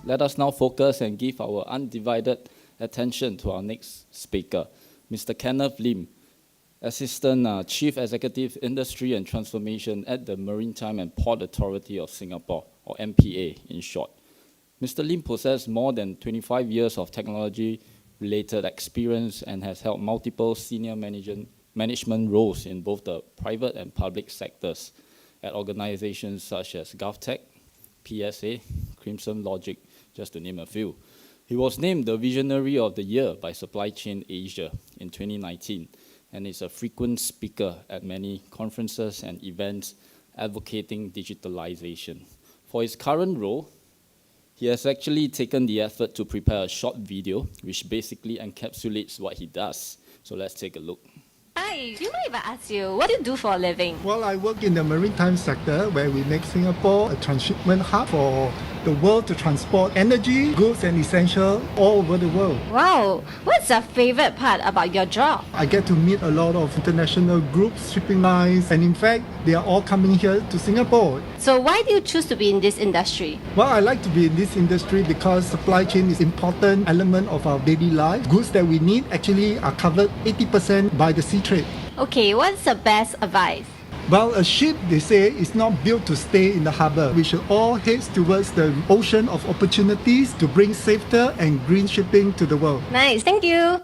let us now focus and give our undivided attention to our next speaker, Mr. Kenneth Lim, Assistant Chief Executive Industry and Transformation at the Maritime and Port Authority of Singapore, or MPA in short. Mr. Lim possesses more than 25 years of technology-related experience and has held multiple senior management roles in both the private and public sectors at organizations such as GovTech, PSA, Crimson Logic, just to name a few. He was named the Visionary of the Year by Supply Chain Asia in 2019 and is a frequent speaker at many conferences and events advocating digitalization. For his current role, he has actually taken the effort to prepare a short video which basically encapsulates what he does. So let's take a look. Hi, do you mind if I ask you, what do you do for a living? Well, I work in the maritime sector where we make Singapore a transshipment hub for the world to transport energy, goods and essentials all over the world. Wow, what's your favorite part about your job? I get to meet a lot of international groups, shipping lines, and in fact, they are all coming here to Singapore. So why do you choose to be in this industry? Well, I like to be in this industry because supply chain is an important element of our daily life. Goods that we need actually are covered 80% by the sea trade. Okay, what's the best advice? Well, a ship, they say, is not built to stay in the harbour. We should all head towards the ocean of opportunities to bring safer and green shipping to the world. Nice, thank you.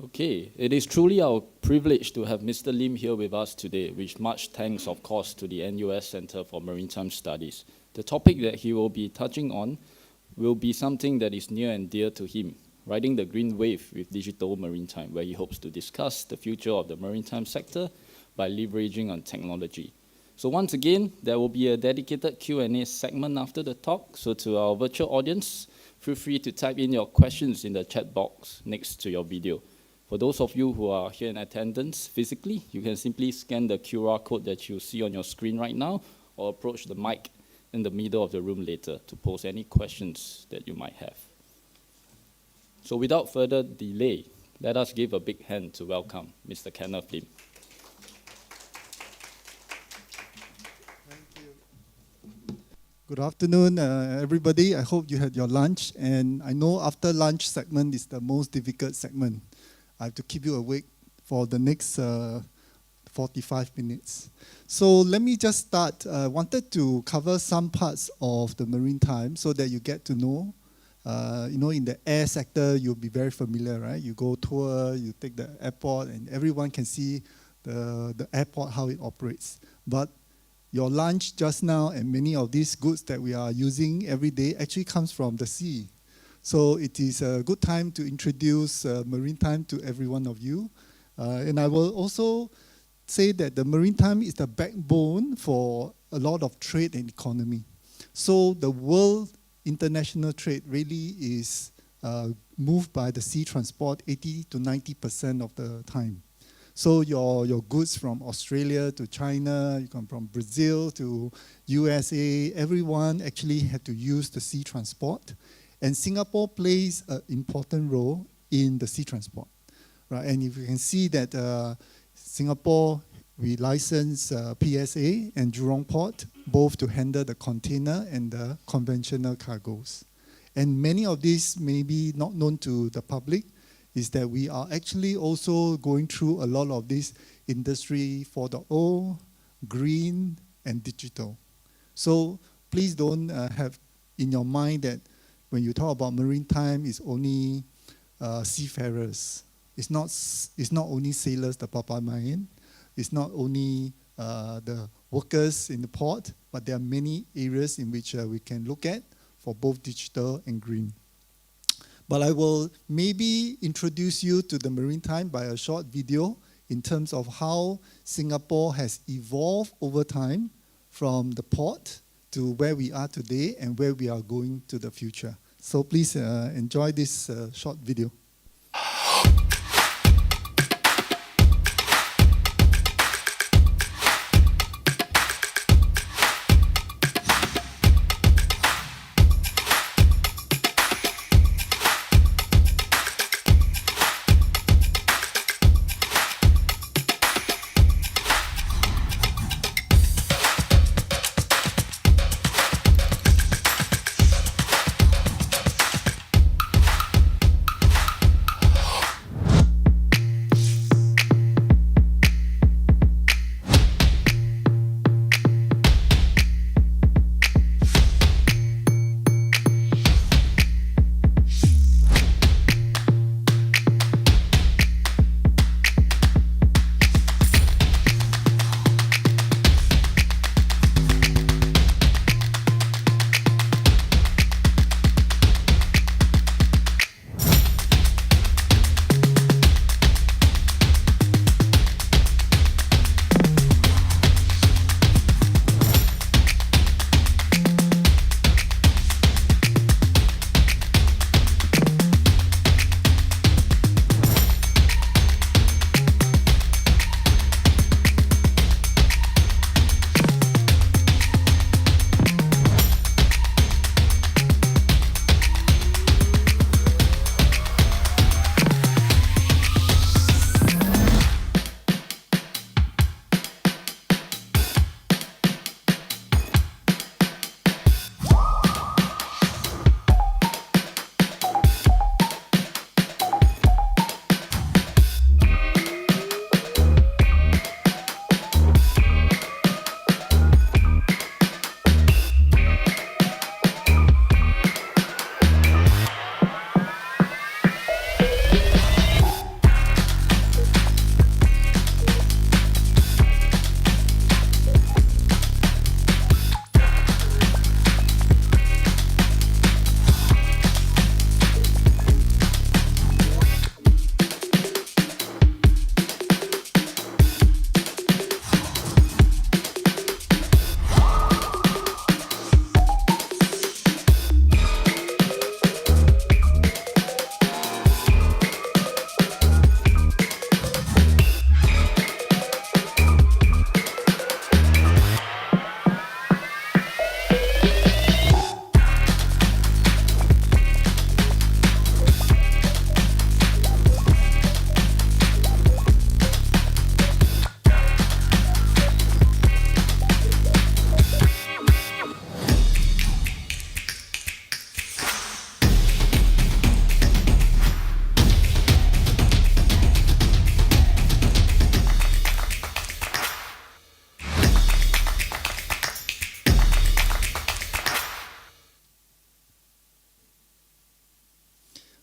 Okay, it is truly our privilege to have Mr. Lim here with us today, with much thanks, of course, to the NUS Centre for Maritime Studies. The topic that he will be touching on will be something that is near and dear to him, riding the green wave with digital maritime, where he hopes to discuss the future of the maritime sector by leveraging on technology. So once again, there will be a dedicated Q&A segment after the talk. So to our virtual audience, feel free to type in your questions in the chat box next to your video. For those of you who are here in attendance physically, you can simply scan the QR code that you see on your screen right now or approach the mic in the middle of the room later to pose any questions that you might have. So without further delay, let us give a big hand to welcome Mr. Kenneth Lim. Thank you. Good afternoon, everybody. I hope you had your lunch. And I know after lunch segment is the most difficult segment. I have to keep you awake for the next 45 minutes. So let me just start. I wanted to cover some parts of the maritime so that you get to know. In the air sector, you'll be very familiar, right? You go tour, you take the airport, and everyone can see the airport, how it operates. But your lunch just now and many of these goods that we are using every day actually comes from the sea. So it is a good time to introduce maritime to every one of you. And I will also say that the maritime is the backbone for a lot of trade and economy. So the world international trade really is moved by the sea transport 80 to 90% of the time. So your goods from Australia to China, you come from Brazil to USA, everyone actually had to use the sea transport. And Singapore plays an important role in the sea transport. Right? And if you can see that Singapore, we license PSA and Jurong Port, both to handle the container and the conventional cargoes. And many of these may be not known to the public, is that we are actually also going through a lot of this industry 4.0, green, and digital. So please don't have in your mind that when you talk about maritime, it's only seafarers. It's not only sailors, the Papa Main. It's not only the workers in the port, but there are many areas in which we can look at for both digital and green. But I will maybe introduce you to the maritime by a short video in terms of how Singapore has evolved over time from the port to where we are today and where we are going to the future. So please enjoy this short video.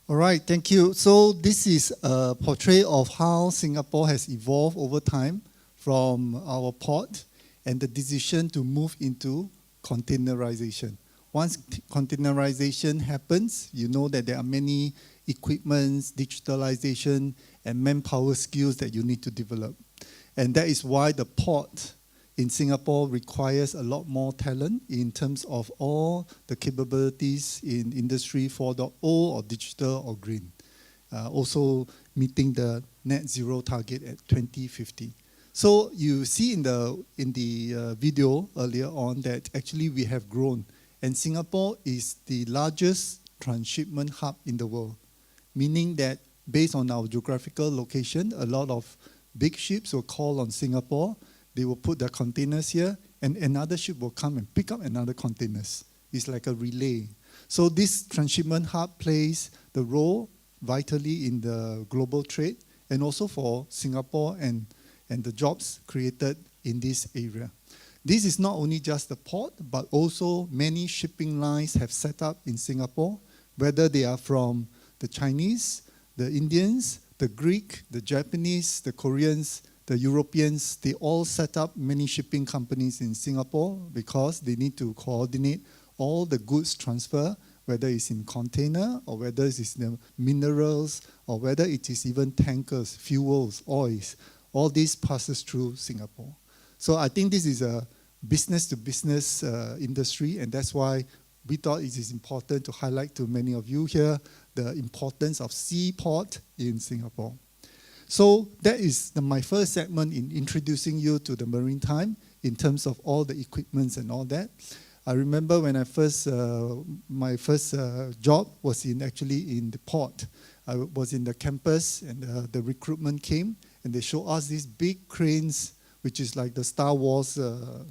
All right, thank you. So this is a portrait of how Singapore has evolved over time from our port and the decision to move into containerization. Once containerization happens, you know that there are many equipments, digitalization, and manpower skills that you need to develop. And that is why the port in Singapore requires a lot more talent in terms of all the capabilities in Industry 4.0 or digital or green. Also meeting the net zero target at 2050. So you see in the video earlier on that actually we have grown, and Singapore is the largest transshipment hub in the world, meaning that based on our geographical location, a lot of big ships will call on Singapore. They will put their containers here, and another ship will come and pick up another containers. It's like a relay. So this transshipment hub plays the role vitally in the global trade, and also for Singapore and the jobs created in this area. This is not only just the port, but also many shipping lines have set up in Singapore, whether they are from the Chinese, the Indians, the Greek, the Japanese, the Koreans, the Europeans. They all set up many shipping companies in Singapore because they need to coordinate all the goods transfer, whether it's in container or whether it's the minerals or whether it is even tankers, fuels, oils. All this passes through Singapore. So I think this is a business-to-business industry, and that's why we thought it is important to highlight to many of you here the importance of seaport in Singapore. So that is my first segment in introducing you to the Maritime in terms of all the equipments and all that. I remember when my first job was actually in the port. I was in the campus, and the recruitment came, and they showed us these big cranes, which is like the Star Wars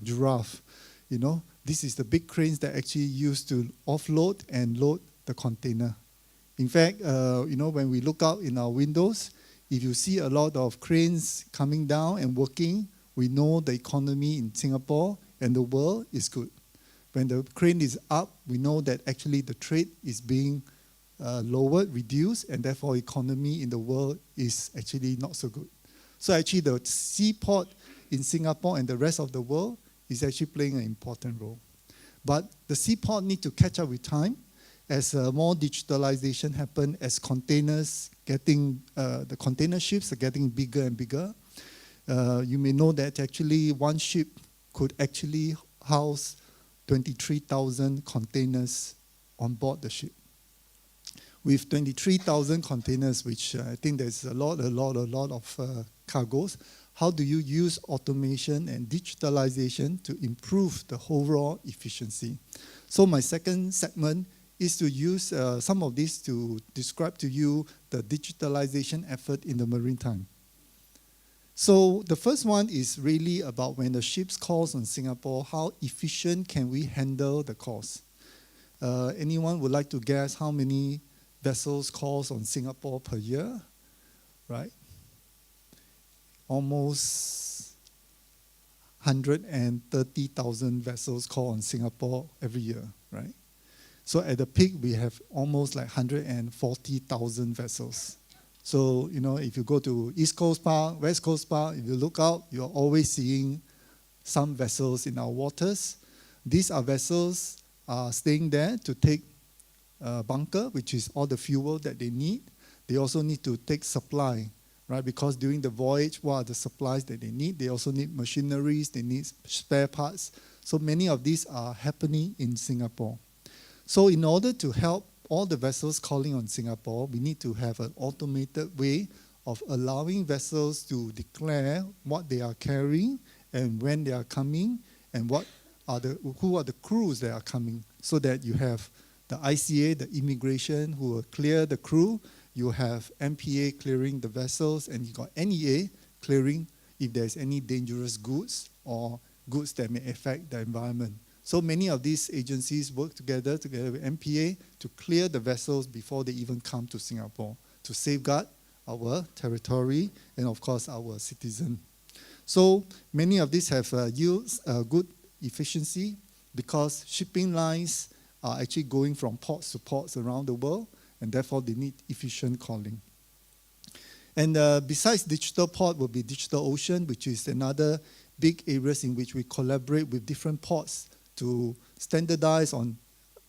giraffe. You know, this is the big cranes that actually used to offload and load the container. In fact, when we look out in our windows, if you see a lot of cranes coming down and working, we know the economy in Singapore and the world is good. When the crane is up, we know that actually the trade is being lowered, reduced, and therefore economy in the world is actually not so good. So actually the seaport in Singapore and the rest of the world is actually playing an important role. But the seaport need to catch up with time as more digitalization happen, as containers the container ships are getting bigger and bigger. You may know that actually one ship could actually house 23,000 containers on board the ship. With 23,000 containers, which I think there's a lot of cargoes, how do you use automation and digitalization to improve the overall efficiency? So my second segment is to use some of this to describe to you the digitalization effort in the Maritime. So the first one is really about when the ships calls on Singapore, how efficient can we handle the calls? Anyone would like to guess how many vessels calls on Singapore per year? Right? Almost 130,000 vessels call on Singapore every year, right? So at the peak, we have almost like 140,000 vessels. So, if you go to East Coast Park, West Coast Park, if you look out, you're always seeing some vessels in our waters. These are vessels staying there to take bunker, which is all the fuel that they need. They also need to take supply, right? Because during the voyage, what are the supplies that they need? They also need machineries, they need spare parts. So many of these are happening in Singapore. So in order to help all the vessels calling on Singapore, we need to have an automated way of allowing vessels to declare what they are carrying and when they are coming and who are the crews that are coming, so that you have the ICA, the immigration, who will clear the crew. You have MPA clearing the vessels, and you got NEA clearing if there's any dangerous goods or goods that may affect the environment. So many of these agencies work together with MPA to clear the vessels before they even come to Singapore, to safeguard our territory and, of course, our citizens. So many of these have yields good efficiency because shipping lines are actually going from ports to ports around the world. and therefore they need efficient calling. And besides digital port will be digital ocean, which is another big areas in which we collaborate with different ports to standardize on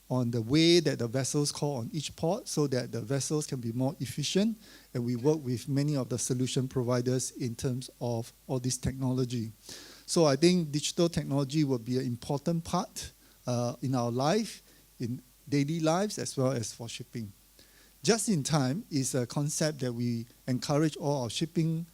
the way that the vessels call on each port so that the vessels can be more efficient. And we work with many of the solution providers in terms of all this technology. So I think digital technology will be an important part in our life, in daily lives, as well as for shipping. Just in time is a concept that we encourage all our shipping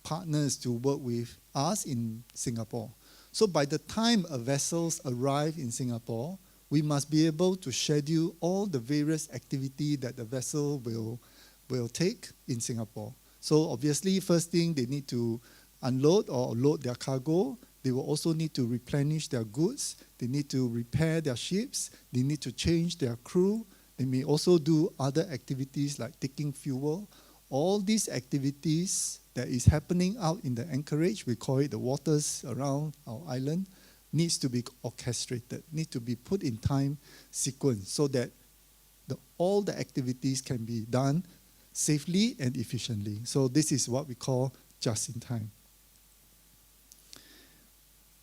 partners to work with us in Singapore. So by the time a vessels arrive in Singapore, we must be able to schedule all the various activity that the vessel will take in Singapore. So obviously, first thing, they need to unload or load their cargo. They will also need to replenish their goods. They need to repair their ships. They need to change their crew. They may also do other activities like taking fuel. All these activities that is happening out in the anchorage, we call it the waters around our island, needs to be orchestrated, need to be put in time sequence so that all the activities can be done safely and efficiently. So this is what we call just in time.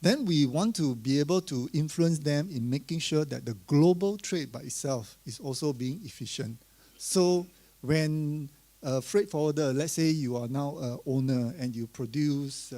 Then we want to be able to influence them in making sure that the global trade by itself is also being efficient. So when a freight forwarder, let's say you are now an owner and you produce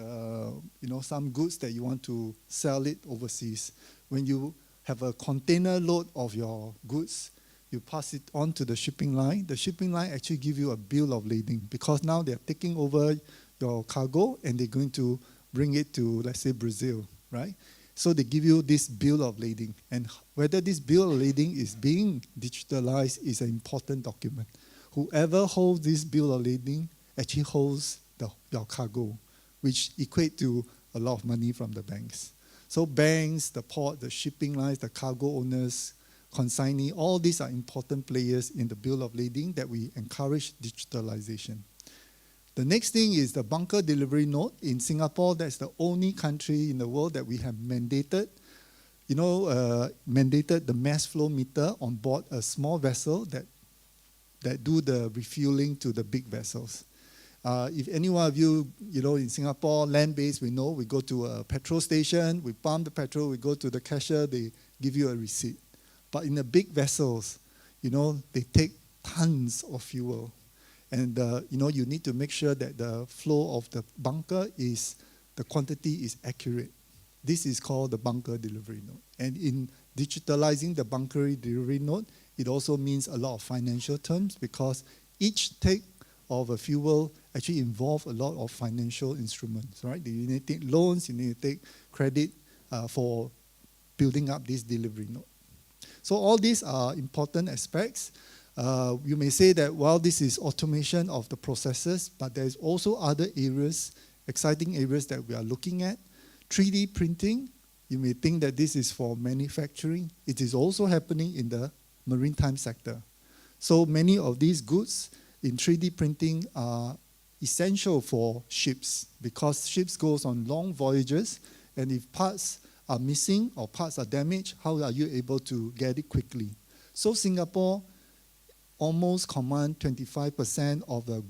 some goods that you want to sell it overseas. When you have a container load of your goods, you pass it on to the shipping line. The shipping line actually give you a bill of lading because now they're taking over your cargo and they're going to bring it to, let's say, Brazil, right? So they give you this bill of lading. And whether this bill of lading is being digitalized is an important document. Whoever holds this bill of lading actually holds your cargo, which equate to a lot of money from the banks. So banks, the port, the shipping lines, the cargo owners, consignee, all these are important players in the bill of lading that we encourage digitalization. The next thing is the bunker delivery note. In Singapore, that's the only country in the world that we have mandated the mass flow meter on board a small vessel that do the refueling to the big vessels. If any one of you, in Singapore, land-based, we know we go to a petrol station, we pump the petrol, we go to the cashier, they give you a receipt. But in the big vessels, they take tons of fuel. And, you need to make sure that the flow of the bunker the quantity is accurate. This is called the bunker delivery note. And in digitalizing the bunker delivery note, it also means a lot of financial terms because each take of a fuel actually involves a lot of financial instruments, right? You need to take loans, you need to take credit for building up this delivery note. So all these are important aspects. You may say that, well, this is automation of the processes, but there's also other areas, exciting areas that we are looking at. 3D printing, you may think that this is for manufacturing. It is also happening in the maritime sector. So many of these goods in 3D printing are essential for ships because ships goes on long voyages, and if parts are missing or parts are damaged, how are you able to get it quickly? So Singapore almost command 25% of the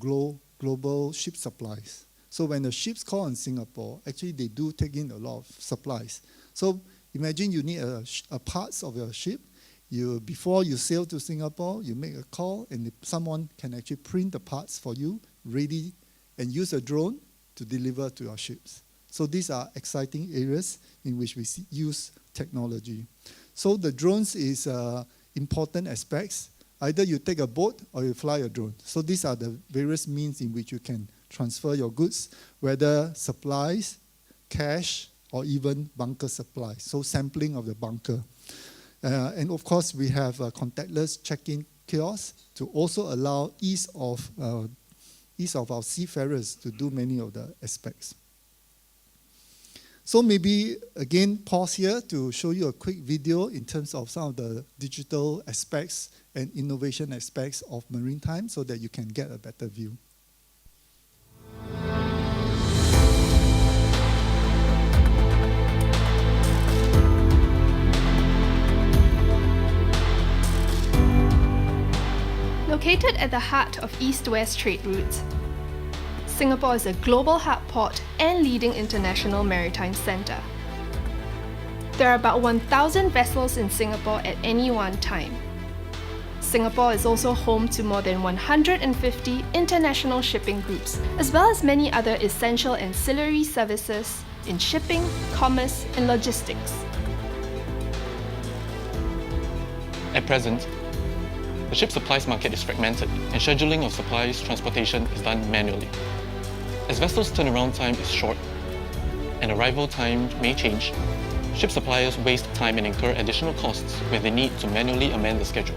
global ship supplies. So when the ships call in Singapore, actually they do take in a lot of supplies. So imagine you need a parts of your ship. Before you sail to Singapore, you make a call and someone can actually print the parts for you, ready, and use a drone to deliver to your ships. So these are exciting areas in which we use technology. So the drones is important aspects. Either you take a boat or you fly a drone. So these are the various means in which you can transfer your goods, whether supplies, cash, or even bunker supplies. So sampling of the bunker. And of course, we have a contactless check-in kiosk to also allow ease of our seafarers to do many of the aspects. So maybe, again, pause here to show you a quick video in terms of some of the digital aspects and innovation aspects of Maritime so that you can get a better view. Located at the heart of east-west trade routes, Singapore is a global hub port and leading international maritime centre. There are about 1,000 vessels in Singapore at any one time. Singapore is also home to more than 150 international shipping groups, as well as many other essential ancillary services in shipping, commerce, and logistics. At present, the ship supplies market is fragmented and scheduling of supplies transportation is done manually. As vessels' turnaround time is short and arrival time may change, ship suppliers waste time and incur additional costs when they need to manually amend the schedule.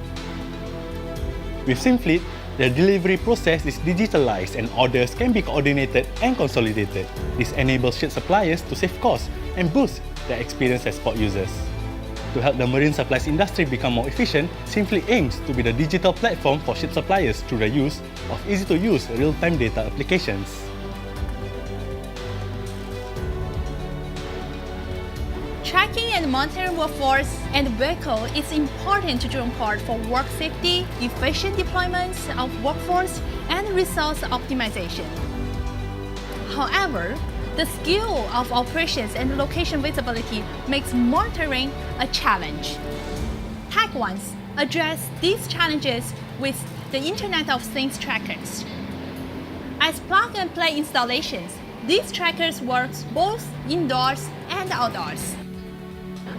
With SimFleet, the delivery process is digitalized and orders can be coordinated and consolidated. This enables ship suppliers to save costs and boost their experience as port users. To help the marine supplies industry become more efficient, SimFleet aims to be the digital platform for ship suppliers through the use of easy-to-use real-time data applications. Tracking and monitoring workforce and vehicle is important to join port for work safety, efficient deployments of workforce, and resource optimization. However, the skill of operations and location visibility makes monitoring a challenge. TechOnes address these challenges with the Internet of Things trackers. As plug-and-play installations, these trackers work both indoors and outdoors.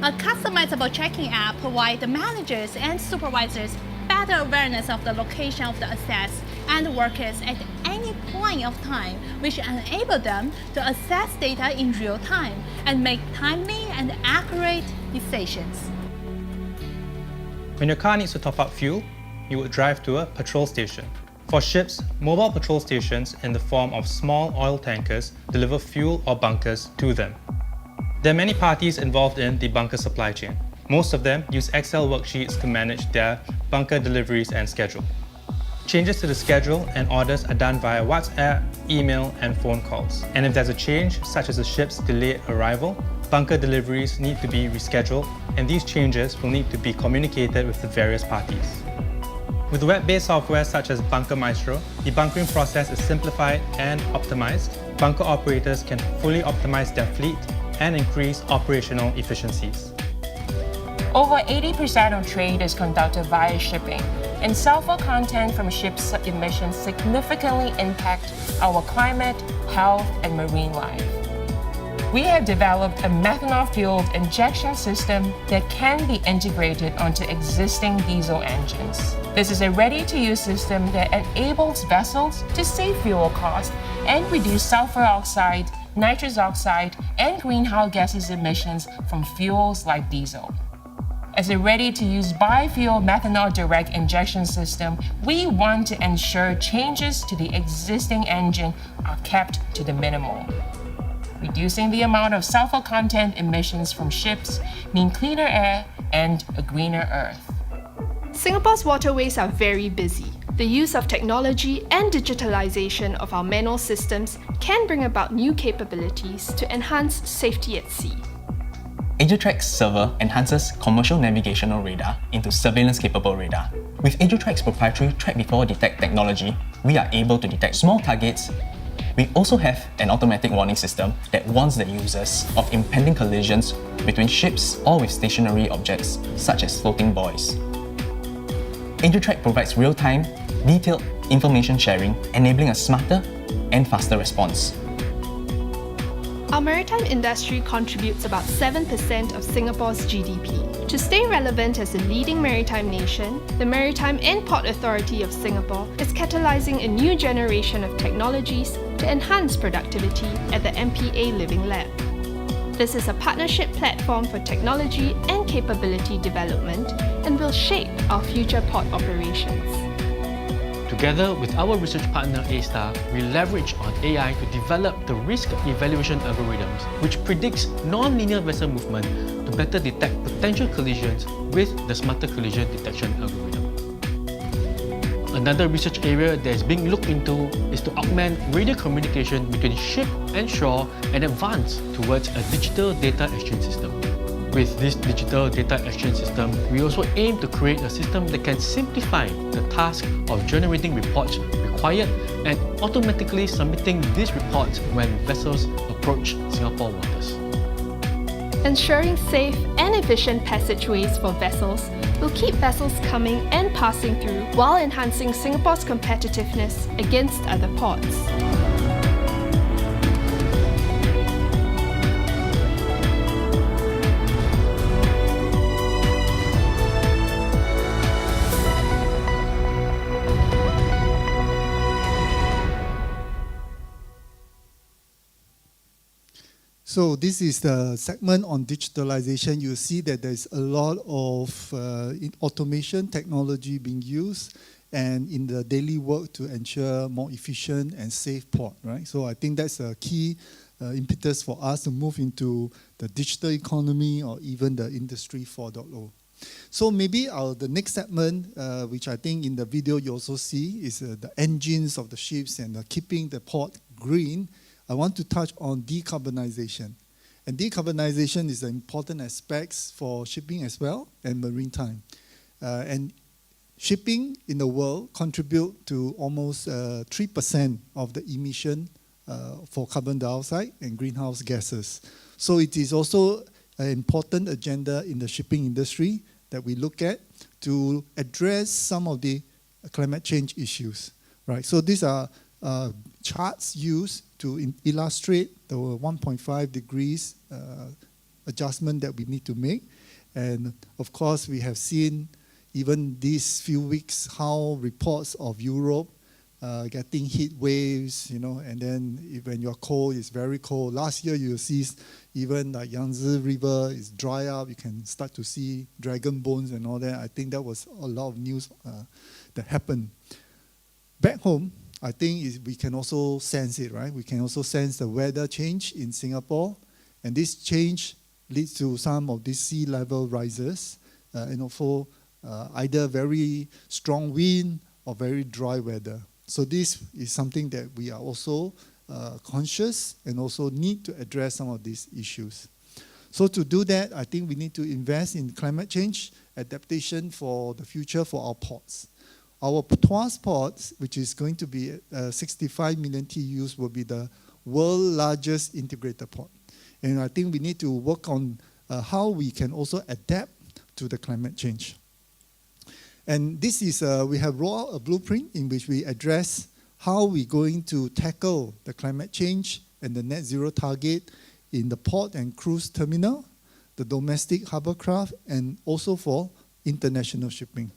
A customizable tracking app provides the managers and supervisors better awareness of the location of the assets and workers at any point of time, which enable them to access data in real time and make timely and accurate decisions. When your car needs to top up fuel, you would drive to a petrol station. For ships, mobile petrol stations in the form of small oil tankers deliver fuel or bunkers to them. There are many parties involved in the bunker supply chain. Most of them use Excel worksheets to manage their bunker deliveries and schedule. Changes to the schedule and orders are done via WhatsApp, email, and phone calls. And if there's a change, such as a ship's delayed arrival, bunker deliveries need to be rescheduled, and these changes will need to be communicated with the various parties. With web-based software such as Bunker Maestro, the bunkering process is simplified and optimized. Bunker operators can fully optimize their fleet and increase operational efficiencies. Over 80% of trade is conducted via shipping, and sulfur content from ships' emissions significantly impact our climate, health, and marine life. We have developed a methanol-fueled injection system that can be integrated onto existing diesel engines. This is a ready-to-use system that enables vessels to save fuel costs and reduce sulfur oxide, nitrous oxide, and greenhouse gases emissions from fuels like diesel. As a ready-to-use biofuel methanol direct injection system, we want to ensure changes to the existing engine are kept to the minimum. Reducing the amount of sulfur content emissions from ships mean cleaner air and a greener earth. Singapore's waterways are very busy. The use of technology and digitalization of our manual systems can bring about new capabilities to enhance safety at sea. AsiaTrack's server enhances commercial navigational radar into surveillance-capable radar. With AsiaTrack's proprietary Track Before Detect technology, we are able to detect small targets. We also have an automatic warning system that warns the users of impending collisions between ships or with stationary objects, such as floating buoys. AsiaTrack provides real-time, detailed information sharing, enabling a smarter and faster response. Our maritime industry contributes about 7% of Singapore's GDP. To stay relevant as a leading maritime nation, the Maritime and Port Authority of Singapore is catalysing a new generation of technologies to enhance productivity at the MPA Living Lab. This is a partnership platform for technology and capability development and will shape our future port operations. Together with our research partner A-Star, we leverage on AI to develop the risk evaluation algorithms, which predicts non-linear vessel movement to better detect potential collisions with the smarter collision detection algorithm. Another research area that is being looked into is to augment radio communication between ship and shore and advance towards a digital data exchange system. With this digital data exchange system, we also aim to create a system that can simplify the task of generating reports required and automatically submitting these reports when vessels approach Singapore waters. Ensuring safe and efficient passageways for vessels will keep vessels coming and passing through while enhancing Singapore's competitiveness against other ports. So this is the segment on digitalization. You see that there's a lot of automation technology being used and in the daily work to ensure more efficient and safe port, right? So I think that's a key impetus for us to move into the digital economy or even the Industry 4.0. So maybe the next segment, which I think in the video you also see, is the engines of the ships and keeping the port green. I want to touch on decarbonization. And decarbonization is an important aspect for shipping as well and maritime. And shipping in the world contribute to almost 3% of the emission for carbon dioxide and greenhouse gases. So it is also an important agenda in the shipping industry that we look at to address some of the climate change issues, right? So these are charts used to illustrate the 1.5 degrees adjustment that we need to make. And of course, we have seen even these few weeks how reports of Europe getting heat waves, and then when you're cold, it's very cold. Last year, you see even like Yangtze River is dry up. You can start to see dragon bones and all that. I think that was a lot of news that happened. Back home, I think we can also sense it, right? We can also sense the weather change in Singapore. And this change leads to some of these sea level rises and also either very strong wind or very dry weather. So this is something that we are also conscious and also need to address some of these issues. So to do that, I think we need to invest in climate change adaptation for the future for our ports. Our Tuas port, which is going to be 65 million TEUs, will be the world's largest integrated port. And I think we need to work on how we can also adapt to the climate change. And this is, we have rolled out a blueprint in which we address how we're going to tackle the climate change and the net zero target in the port and cruise terminal, the domestic hovercraft, and also for international shipping.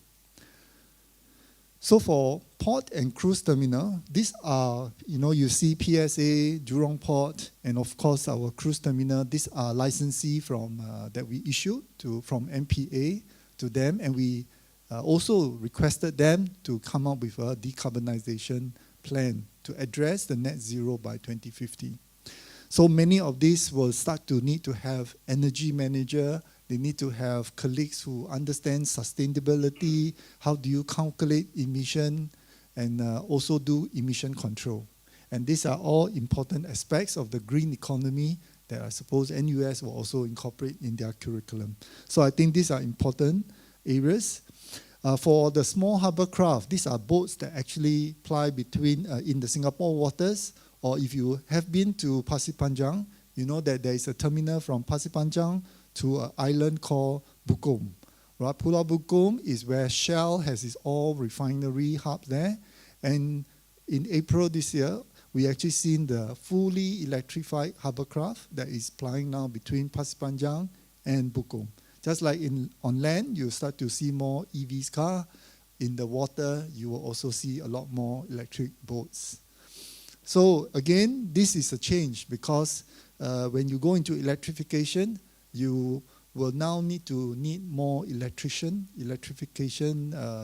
So for port and cruise terminal, these are, you see PSA, Jurong Port, and of course our cruise terminal. These are licensee from that we issued from MPA to them, and we also requested them to come up with a decarbonization plan to address the net zero by 2050. So many of these will start to need to have energy manager. They need to have colleagues who understand sustainability, how do you calculate emission, and also do emission control. And these are all important aspects of the green economy that I suppose NUS will also incorporate in their curriculum. So I think these are important areas. For the small hovercraft, these are boats that actually ply between in the Singapore waters, or if you have been to Pasir Panjang, you know that there is a terminal from Pasir Panjang to an island called Bukom. Right? Pulau Bukom is where Shell has its oil refinery hub there. And in April this year, we actually seen the fully electrified hovercraft that is plying now between Pasir Panjang and Bukom. Just like on land, you start to see more EVs car. In the water, you will also see a lot more electric boats. So again, this is a change because when you go into electrification, you will now need more electrification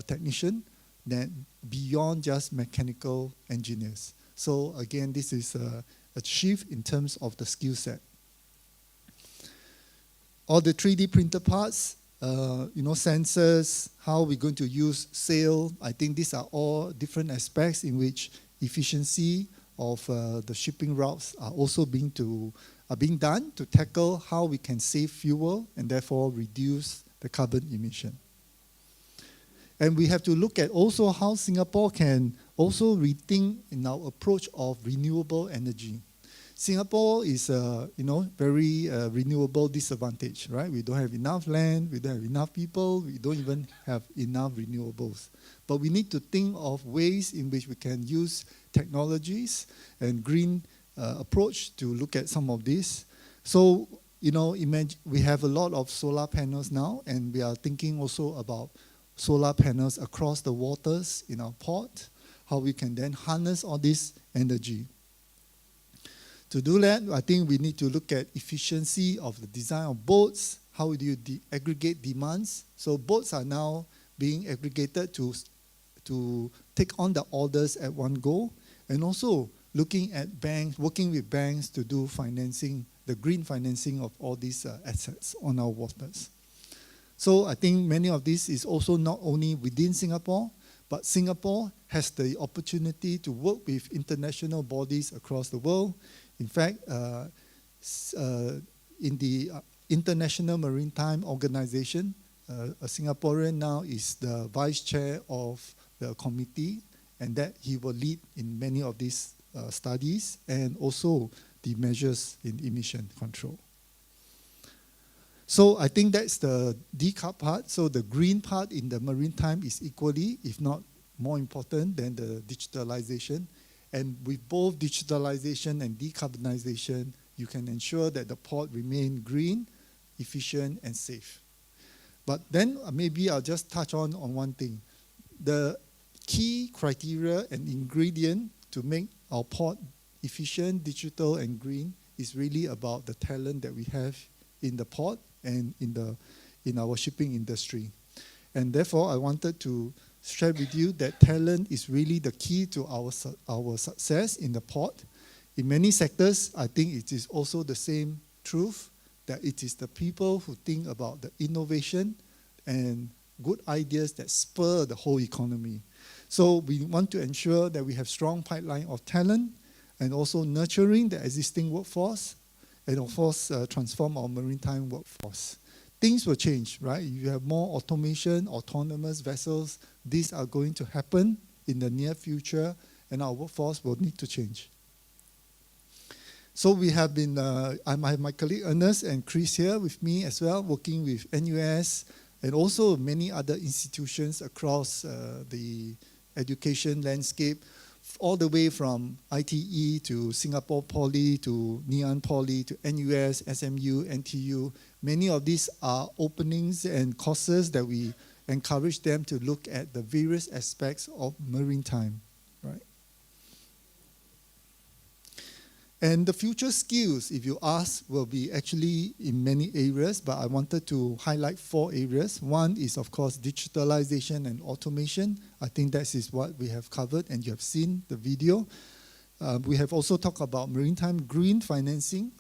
technician than beyond just mechanical engineers. So again, this is a shift in terms of the skill set. All the 3D printer parts, sensors, how we're going to use sail. I think these are all different aspects in which efficiency of the shipping routes are also being to are being done to tackle how we can save fuel and therefore reduce the carbon emission. And we have to look at also how Singapore can also rethink in our approach of renewable energy. Singapore is very renewable disadvantage, right? We don't have enough land, we don't have enough people, we don't even have enough renewables. But we need to think of ways in which we can use technologies and green approach to look at some of this. So, imagine we have a lot of solar panels now, and we are thinking also about solar panels across the waters in our port, how we can then harness all this energy. To do that, I think we need to look at efficiency of the design of boats. How do you aggregate demands? So boats are now being aggregated to take on the orders at one go, and also looking at banks, working with banks to do financing, the green financing of all these assets on our waters. So I think many of this is also not only within Singapore, but Singapore has the opportunity to work with international bodies across the world. In fact, in the International Maritime Organization, a Singaporean now is the vice chair of the committee, and that he will lead in many of these studies and also the measures in emission control. So I think that's the decarb part. So the green part in the maritime is equally, if not more important than the digitalization. And with both digitalization and decarbonization, you can ensure that the port remain green, efficient, and safe. But then maybe I'll just touch on one thing. The key criteria and ingredient to make our port efficient, digital, and green is really about the talent that we have in the port and in our shipping industry. And therefore, I wanted to share with you that talent is really the key to our success in the port. In many sectors, I think it is also the same truth, that it is the people who think about the innovation and good ideas that spur the whole economy. So we want to ensure that we have strong pipeline of talent and also nurturing the existing workforce and of course transform our maritime workforce. Things will change, right? You have more automation, autonomous vessels. These are going to happen in the near future, and our workforce will need to change. So we have been, I have my colleague Ernest and Chris here with me as well, working with NUS and also many other institutions across the education landscape, all the way from ITE to Singapore Poly to Ngee Poly to NUS, SMU, NTU. Many of these are openings and courses that we encourage them to look at the various aspects of maritime, right? And the future skills, if you ask, will be actually in many areas, but I wanted to highlight 4 areas. One is, of course, digitalization and automation. I think that is what we have covered, and you have seen the video. We have also talked about maritime green financing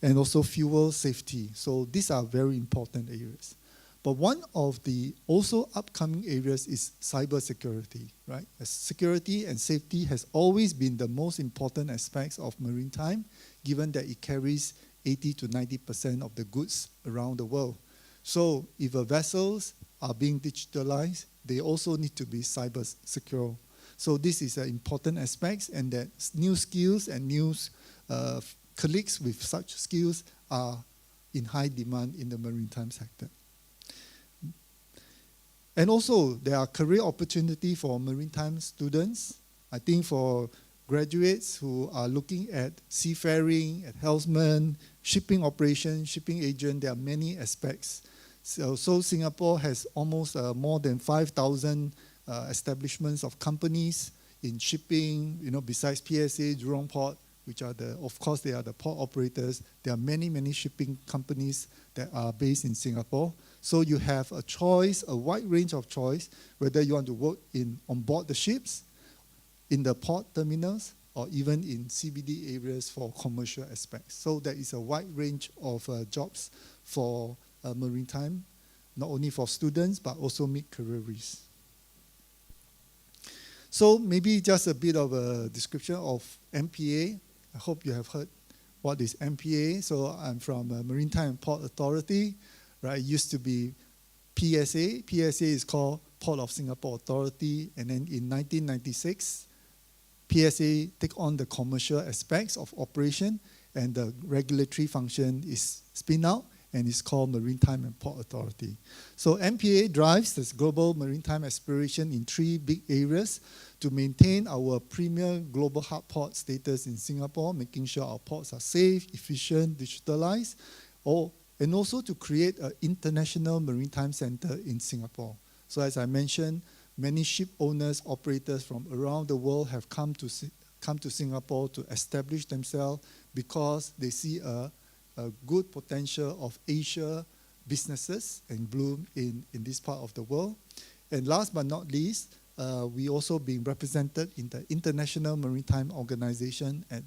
and also fuel safety. So these are very important areas. But one of the also upcoming areas is cybersecurity, right? As security and safety has always been the most important aspects of maritime, given that it carries 80 to 90% of the goods around the world. So if the vessels are being digitalized, they also need to be cyber secure. So this is an important aspect, and that new skills and new colleagues with such skills are in high demand in the maritime sector. And also, there are career opportunities for maritime students. I think for graduates who are looking at seafaring, at helmsman, shipping operation, shipping agent, there are many aspects. So Singapore has almost more than 5,000 establishments of companies in shipping, besides PSA, Jurong Port, which are of course, they are the port operators. There are many, many shipping companies that are based in Singapore. So you have a choice, a wide range of choice, whether you want to work on board the ships, in the port terminals, or even in CBD areas for commercial aspects. So there is a wide range of jobs for maritime, not only for students, but also mid-careerists. So maybe just a bit of a description of MPA. I hope you have heard what is MPA. So I'm from Maritime and Port Authority, right? It used to be PSA. PSA is called Port of Singapore Authority. And then in 1996, PSA take on the commercial aspects of operation, and the regulatory function is spin out, and it's called Maritime and Port Authority. So MPA drives this global maritime aspiration in 3 big areas: to maintain our premier global hub port status in Singapore, making sure our ports are safe, efficient, digitalized, and also to create an international maritime center in Singapore. So as I mentioned, many ship owners, operators from around the world have come to Singapore to establish themselves because they see a good potential of Asia businesses and bloom in this part of the world. And last but not least, we also being represented in the International Maritime Organization at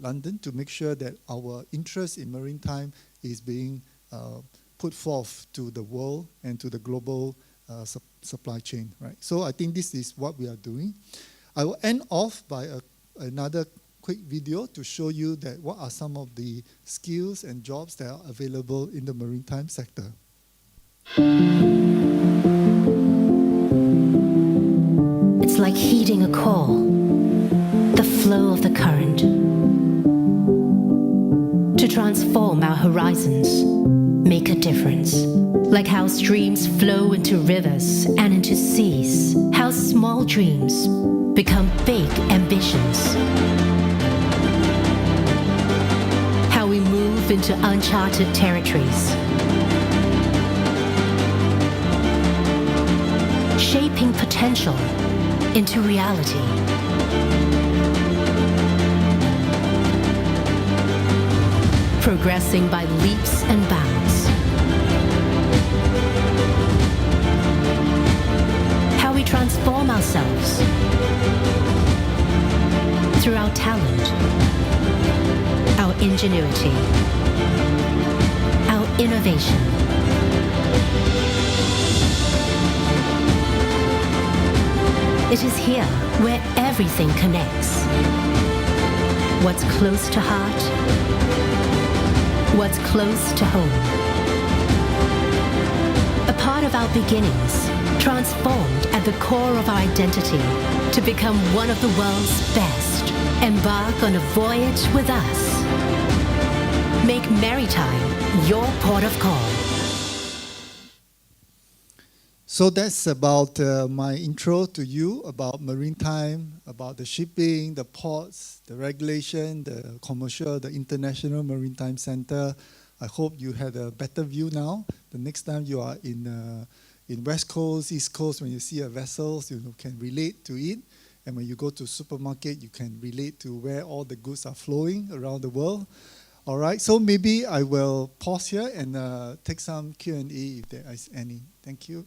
London to make sure that our interest in maritime is being put forth to the world and to the global supply chain, right? So I think this is what we are doing. I will end off by another quick video to show you that what are some of the skills and jobs that are available in the maritime sector. It's like heeding a call, the flow of the current, to transform our horizons, make a difference. Like how streams flow into rivers and into seas, how small dreams become big ambitions. How we move into uncharted territories, shaping potential into reality. Progressing by leaps and bounds. How we transform ourselves through our talent, our ingenuity, our innovation. It is here where everything connects. What's close to heart, what's close to home. A part of our beginnings, transformed at the core of our identity to become one of the world's best. Embark on a voyage with us. Make Maritime your port of call. So that's about my intro to you about maritime, about the shipping, the ports, the regulation, the commercial, the International Maritime Center. I hope you had a better view now. The next time you are in West Coast, East Coast, when you see a vessel, you can relate to it. And when you go to supermarket, you can relate to where all the goods are flowing around the world. All right, so maybe I will pause here and take some Q&A if there is any. Thank you.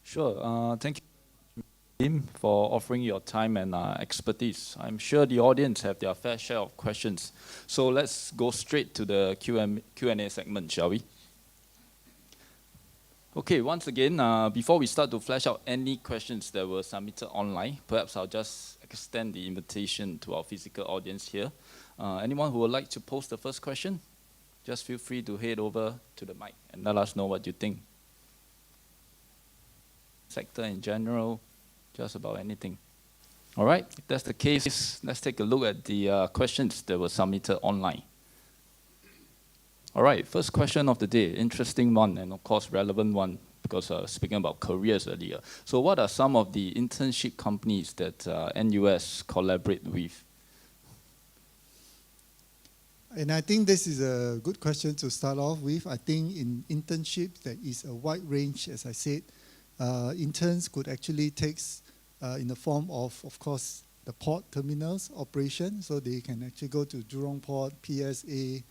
Sure. Thank you, Lim, for offering your time and expertise. I'm sure the audience have their fair share of questions. So let's go straight to the Q&A segment, shall we? Okay, once again, before we start to flesh out any questions that were submitted online, perhaps I'll just extend the invitation to our physical audience here. Anyone who would like to pose the first question, just feel free to head over to the mic and let us know what you think. Sector in general, just about anything. All right, if that's the case, let's take a look at the questions that were submitted online. All right, first question of the day, interesting one and of course relevant one because speaking about careers earlier. So what are some of the internship companies that NUS collaborate with? And I think this is a good question to start off with. I think in internships there is a wide range, as I said. Interns could actually take in the form of course, the port terminals operation. So they can actually go to Jurong Port, PSA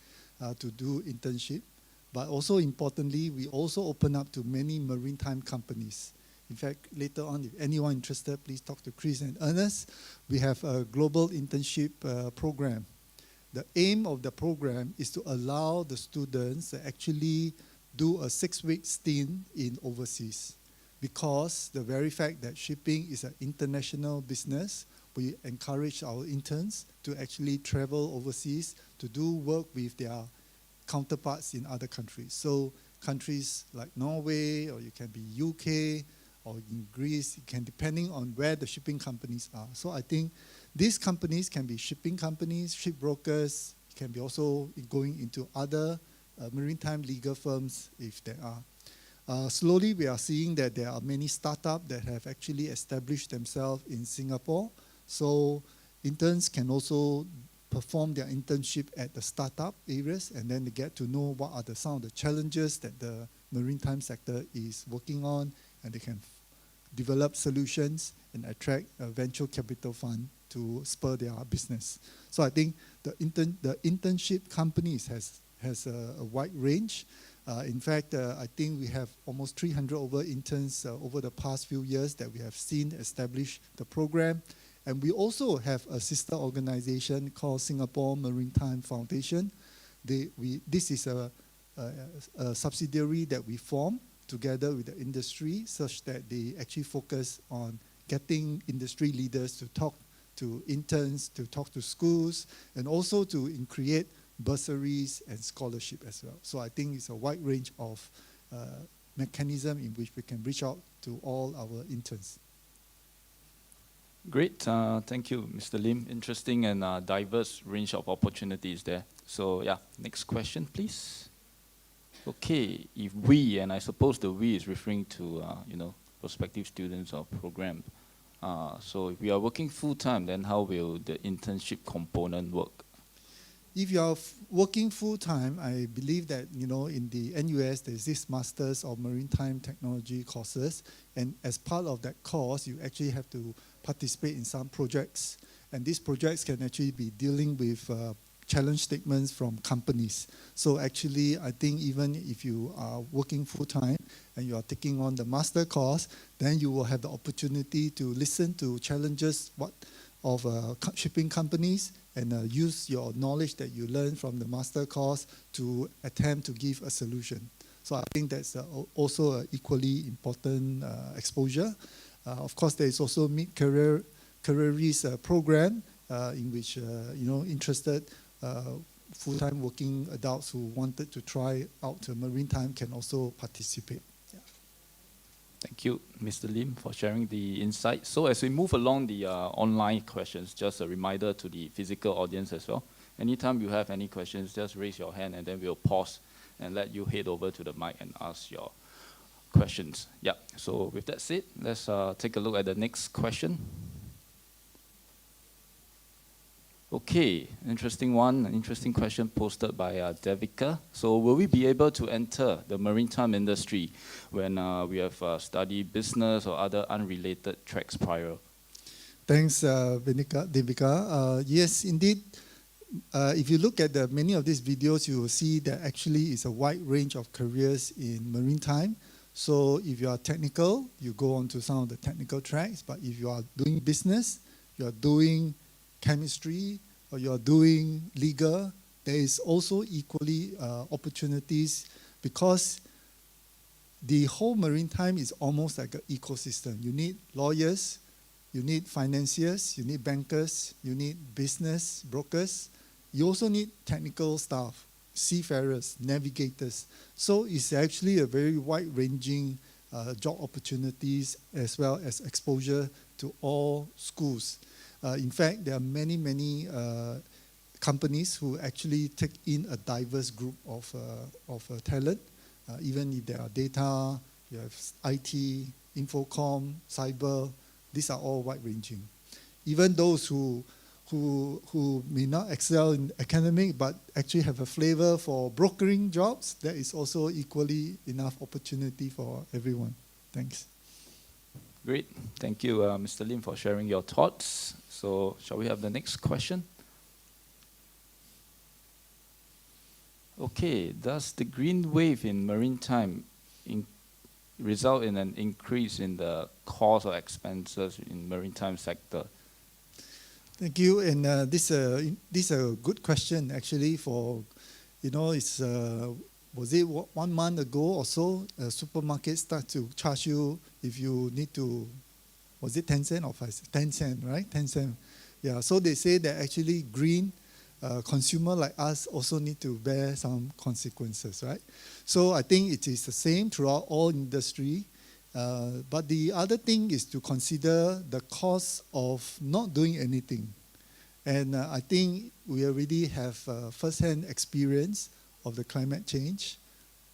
to do internship. But also importantly, we also open up to many maritime companies. In fact, later on, if anyone interested, please talk to Chris and Ernest. We have a global internship program. The aim of the program is to allow the students to actually do a 6-week stint in overseas. Because the very fact that shipping is an international business, we encourage our interns to actually travel overseas to do work with their counterparts in other countries. So countries like Norway, or you can be UK, or in Greece, it can depending on where the shipping companies are. So I think these companies can be shipping companies, shipbrokers, can be also going into other maritime legal firms if there are. Slowly we are seeing that there are many startups that have actually established themselves in Singapore. So interns can also perform their internship at the startup areas, and then they get to know what are some of the challenges that the maritime sector is working on, and they can develop solutions and attract a venture capital fund to spur their business. So I think the internship companies has a wide range. In fact, I think we have almost 300 over interns over the past few years that we have seen establish the program. And we also have a sister organization called Singapore Maritime Foundation. This is a subsidiary that we form together with the industry, such that they actually focus on getting industry leaders to talk to interns, to talk to schools, and also to create bursaries and scholarship as well. So I think it's a wide range of mechanism in which we can reach out to all our interns. Great, thank you, Mr. Lim. Interesting and diverse range of opportunities there. So yeah, next question, please. Okay, if we, and I suppose the we is referring to prospective students or program. So if we are working full time, then how will the internship component work? If you are working full time, I believe that in the NUS there's this Masters of Maritime Technology courses, and as part of that course, you actually have to participate in some projects, and these projects can actually be dealing with challenge statements from companies. So actually, I think even if you are working full time and you are taking on the master course, then you will have the opportunity to listen to challenges of shipping companies and use your knowledge that you learn from the master course to attempt to give a solution. So I think that's also an equally important exposure. Of course, there is also mid-careers program in which interested full-time working adults who wanted to try out maritime can also participate. Yeah. Thank you, Mr. Lim, for sharing the insight. So as we move along the online questions, just a reminder to the physical audience as well. Anytime you have any questions, just raise your hand and then we'll pause and let you head over to the mic and ask your questions. Yeah, so with that said, let's take a look at the next question. Okay, interesting one, an interesting question posted by Devika. So will we be able to enter the maritime industry when we have studied business or other unrelated tracks prior? Thanks, Devika. Yes, indeed. If you look at many of these videos, you will see that actually it's a wide range of careers in maritime. So if you are technical, you go on to some of the technical tracks. But if you are doing business, you are doing chemistry, or you are doing legal, there is also equally opportunities, because the whole maritime is almost like an ecosystem. You need lawyers, you need financiers, you need bankers, you need business brokers. You also need technical staff, seafarers, navigators. So it's actually a very wide-ranging job opportunities as well as exposure to all schools. In fact, there are many companies who actually take in a diverse group of talent. Even if there are data, you have IT, infocom, cyber, these are all wide-ranging. Even those who may not excel in academic but actually have a flavor for brokering jobs, there is also equally enough opportunity for everyone. Thanks. Great. Thank you, Mr. Lim, for sharing your thoughts. So shall we have the next question? Okay, does the green wave in maritime result in an increase in the cost or expenses in maritime sector? Thank you, and this is a good question actually. For it's was it 1 month ago or so? A supermarket start to charge you if you need to Was it 10 cents or 5 cents? 10 cents, right? 10 cents. Yeah, so they say that actually green consumer like us also need to bear some consequences, right? So I think it is the same throughout all industry. But the other thing is to consider the cost of not doing anything. And I think we already have first-hand experience of the climate change.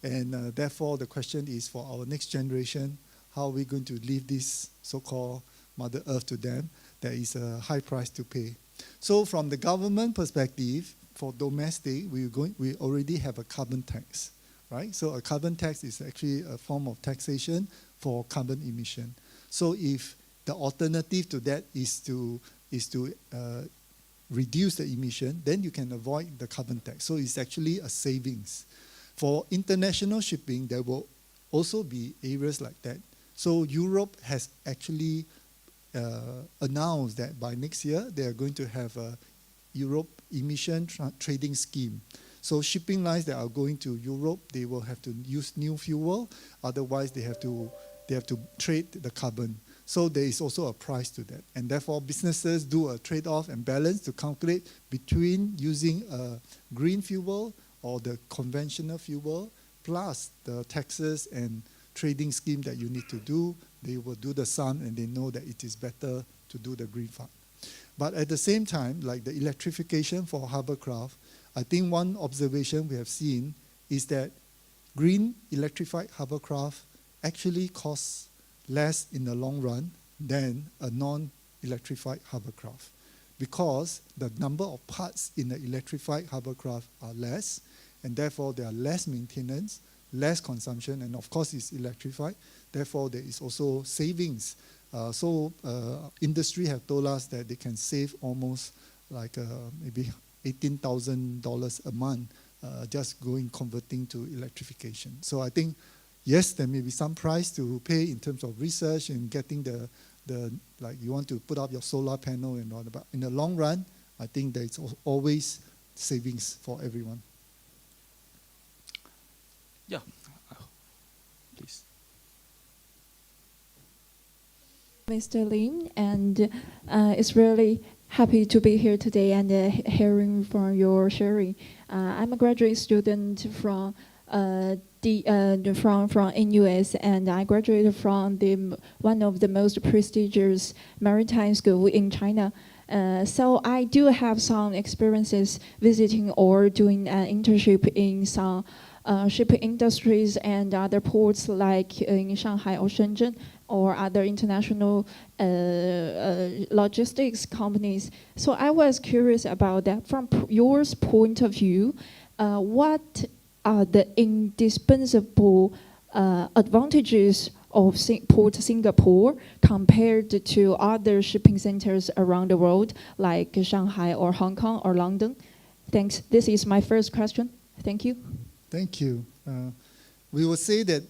And therefore, the question is for our next generation, how are we going to leave this so-called Mother Earth to them? There is a high price to pay. So from the government perspective, for domestic, we already have a carbon tax, right? So a carbon tax is actually a form of taxation for carbon emission. So if the alternative to that is to reduce the emission, then you can avoid the carbon tax. So it's actually a savings. For international shipping, there will also be areas like that. So Europe has actually announced that by next year, they are going to have a Europe emission trading scheme. So shipping lines that are going to Europe, they will have to use new fuel. Otherwise, they have to trade the carbon. So there is also a price to that. And therefore, businesses do a trade-off and balance to calculate between using a green fuel or the conventional fuel, plus the taxes and trading scheme that you need to do. They will do the sum and they know that it is better to do the green part. But at the same time, like the electrification for hovercraft, I think one observation we have seen is that green electrified hovercraft actually costs less in the long run than a non-electrified hovercraft, because the number of parts in the electrified hovercraft are less, and therefore there are less maintenance, less consumption, and of course it's electrified. Therefore, there is also savings. Industry have told us that they can save almost like maybe $18,000 a month just converting to electrification. So I think, yes, there may be some price to pay in terms of research and getting the like you want to put up your solar panel and all that. But in the long run, I think there is always savings for everyone. Yeah, please. Mr. Lim, and it's really happy to be here today and hearing from your sharing. I'm a graduate student from NUS, and I graduated from one of the most prestigious maritime school in China. So I do have some experiences visiting or doing an internship in some shipping industries and other ports like in Shanghai or Shenzhen or other international logistics companies. So I was curious about that. From your point of view, what are the indispensable advantages of Port Singapore compared to other shipping centers around the world like Shanghai or Hong Kong or London? Thanks. This is my first question. Thank you. Thank you. We will say that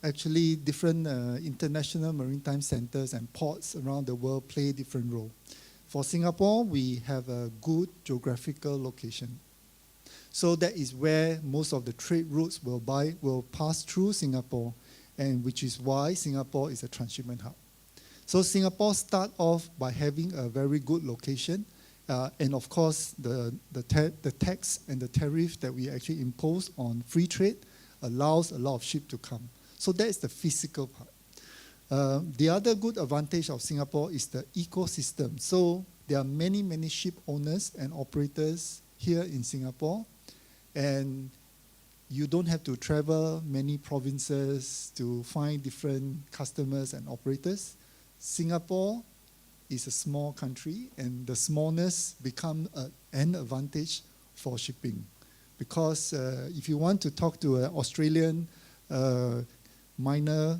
actually different international maritime centers and ports around the world play different role. For Singapore, we have a good geographical location. So that is where most of the trade routes will pass through Singapore, and which is why Singapore is a transshipment hub. So Singapore starts off by having a very good location, and of course the tax and the tariff that we actually impose on free trade allows a lot of ships to come. So that is the physical part. The other good advantage of Singapore is the ecosystem. So there are many, many ship owners and operators here in Singapore, and you don't have to travel many provinces to find different customers and operators. Singapore is a small country, and the smallness becomes an advantage for shipping. Because if you want to talk to an Australian miner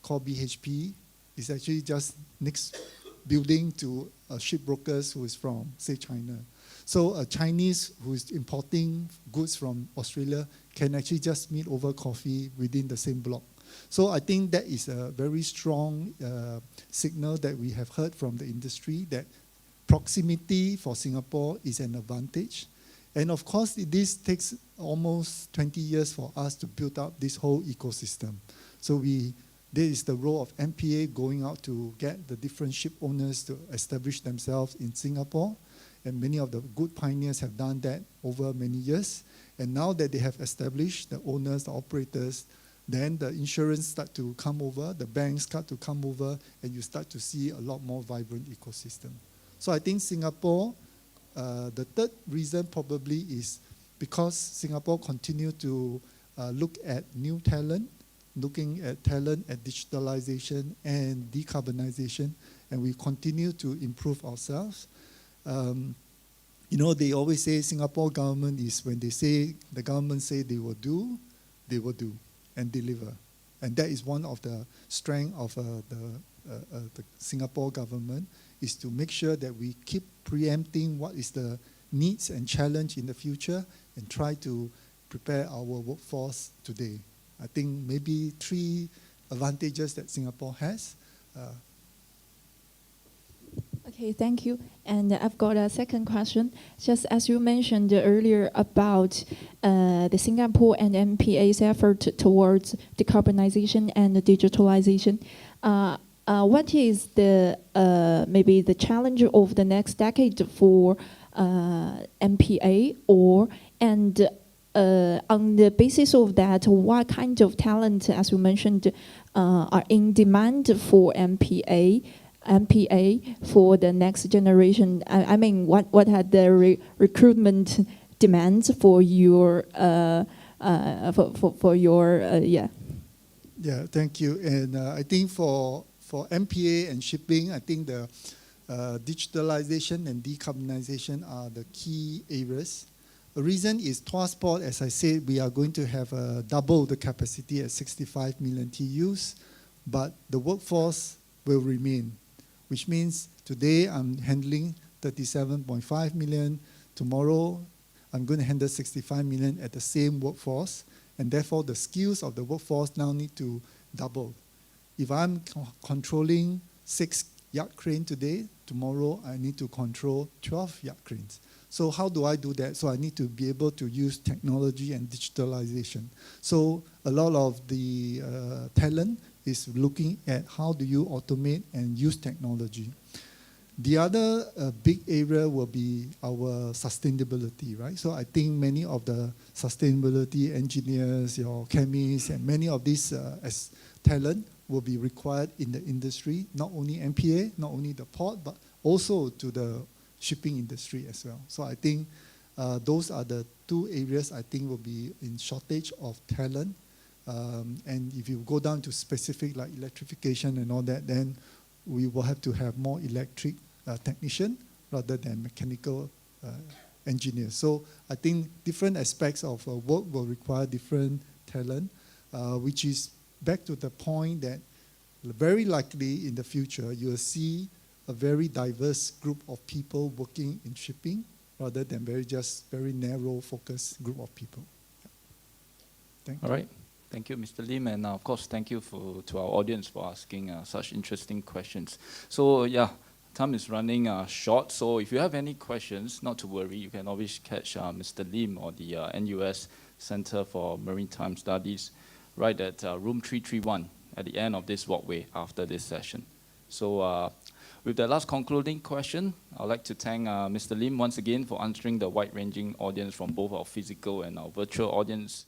called BHP, it's actually just next building to a shipbrokers who is from, say, China. So a Chinese who is importing goods from Australia can actually just meet over coffee within the same block. So I think that is a very strong signal that we have heard from the industry, that proximity for Singapore is an advantage. And of course, this takes almost 20 years for us to build up this whole ecosystem. So we There is the role of MPA going out to get the different ship owners to establish themselves in Singapore. And many of the good pioneers have done that over many years. And now that they have established the owners, the operators, then the insurance start to come over, the banks start to come over, and you start to see a lot more vibrant ecosystem. So I think Singapore, the third reason probably is because Singapore continue to look at new talent, looking at talent, at digitalization and decarbonization, and we continue to improve ourselves. You know, they always say Singapore government is when they say, the government say they will do and deliver. And that is one of the strengths of the Singapore government, is to make sure that we keep preempting what is the needs and challenge in the future and try to prepare our workforce today. I think maybe 3 advantages that Singapore has. Okay, thank you. And I've got a second question. Just as you mentioned earlier about the Singapore and MPA's effort towards decarbonization and digitalization, what is the maybe the challenge of the next decade for MPA, and on the basis of that, what kind of talent, as you mentioned, are in demand for MPA for the next generation? I mean, what are the recruitment demands for your yeah? Yeah, thank you. And I think for MPA and shipping, I think the digitalization and decarbonization are the key areas. The reason is Tuas Port, as I said, we are going to have double the capacity at 65 million TEUs, but the workforce will remain, which means today I'm handling 37.5 million. Tomorrow I'm going to handle 65 million at the same workforce, and therefore the skills of the workforce now need to double. If I'm controlling 6 yacht cranes today, tomorrow I need to control 12 yacht cranes. So how do I do that? So I need to be able to use technology and digitalization. So a lot of the talent is looking at how do you automate and use technology. The other big area will be our sustainability, right? So I think many of the sustainability engineers, your chemists, and many of these as talent will be required in the industry, not only MPA, not only the port, but also to the shipping industry as well. So I think those are the 2 areas I think will be in shortage of talent. And if you go down to specific like electrification and all that, then we will have to have more electric technician rather than mechanical engineers. So I think different aspects of work will require different talent, which is back to the point that very likely in the future you will see a very diverse group of people working in shipping rather than very narrow focused group of people. Thank you. All right. Thank you, Mr. Lim, and of course, thank you to our audience for asking such interesting questions. So yeah, time is running short, so if you have any questions, not to worry, you can always catch Mr. Lim or the NUS Center for Maritime Studies right at room 331 at the end of this walkway after this session. So with the last concluding question, I'd like to thank Mr. Lim once again for answering the wide-ranging audience from both our physical and our virtual audience.